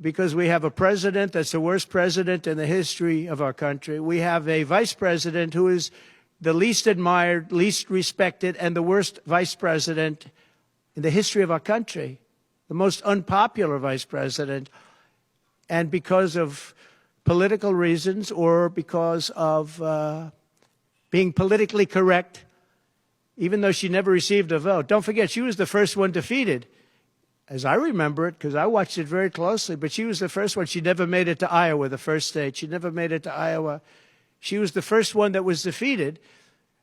because we have a president that's the worst president in the history of our country. We have a vice president who is the least admired, least respected, and the worst vice president in the history of our country, the most unpopular vice president. And because of political reasons or because of being politically correct, even though she never received a vote. Don't forget, she was the first one defeated, as I remember it, because I watched it very closely, but she was the first one. She never made it to Iowa, the first state. She never made it to Iowa. She was the first one that was defeated.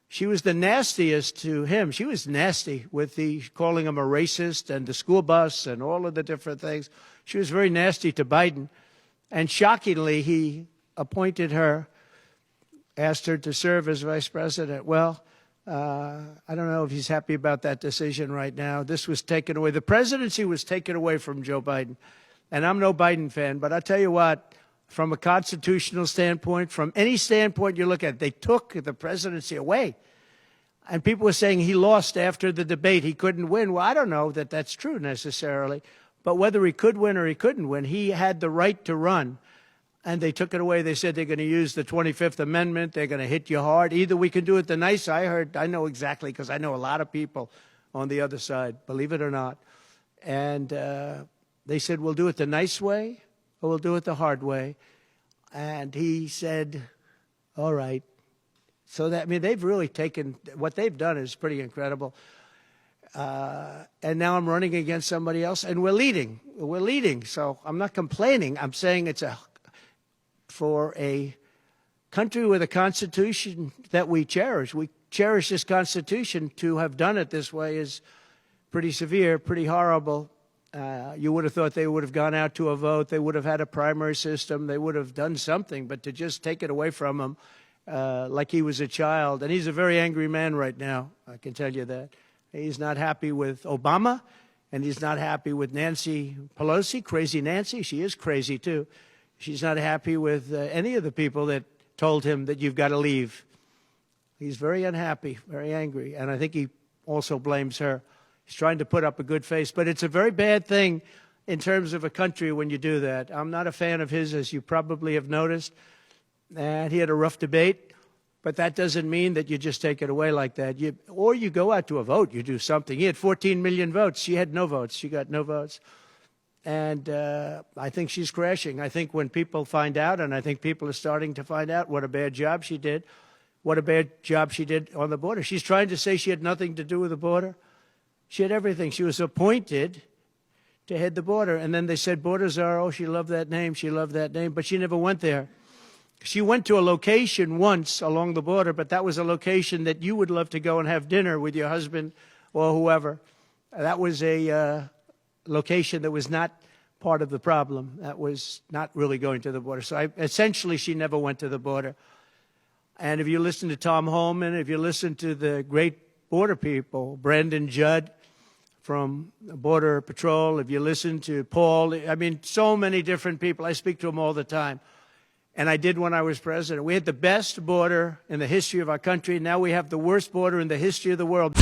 She was the nastiest to him. She was nasty with the calling him a racist and the school bus and all of the different things. She was very nasty to Biden. And shockingly, he appointed her, asked her to serve as vice president. Well, I don't know if he's happy about that decision right now. This was taken away. The presidency was taken away from Joe Biden. And I'm no Biden fan, but I'll tell you what, from a constitutional standpoint, from any standpoint you look at, they took the presidency away. And people were saying he lost after the debate. He couldn't win. Well, I don't know that that's true necessarily. But whether he could win or he couldn't win, he had the right to run. And they took it away. They said they're going to use the 25th Amendment. They're going to hit you hard. Either we can do it the nice. I know exactly, because I know a lot of people on the other side, believe it or not. And they said, we'll do it the nice way or we'll do it the hard way. And he said, all right. So that, I mean, they've really taken, what they've done is pretty incredible. And now I'm running against somebody else, and we're leading. We're leading. So I'm not complaining. I'm saying it's for a country with a constitution that we cherish. We cherish this constitution. To have done it this way is pretty severe, pretty horrible. You would have thought they would have gone out to a vote. They would have had a primary system. They would have done something. But to just take it away from him like he was a child. And he's a very angry man right now, I can tell you that. He's not happy with Obama, and he's not happy with Nancy Pelosi, crazy Nancy. She is crazy, too. She's not happy with any of the people that told him that you've got to leave. He's very unhappy, very angry, and I think he also blames her. He's trying to put up a good face, but it's a very bad thing in terms of a country when you do that. I'm not a fan of his, as you probably have noticed, and he had a rough debate, but that doesn't mean that you just take it away like that. Or you go out to a vote, you do something. He had 14 million votes. She had no votes. She got no votes. And I think she's crashing. I think when people find out, and I think people are starting to find out what a bad job she did, what a bad job she did on the border. She's trying to say she had nothing to do with the border. She had everything. She was appointed to head the border. And then they said borders are, oh, she loved that name, she loved that name, but she never went there. She went to a location once along the border, but that was a location that you would love to go and have dinner with your husband or whoever. That was a location that was not part of the problem. That was not really going to the border. So essentially, she never went to the border. And if you listen to Tom Homan, if you listen to the great border people, Brandon Judd from Border Patrol, if you listen to Paul, I mean, so many different people. I speak to them all the time. And I did when I was president. We had the best border in the history of our country. Now we have the worst border in the history of the world.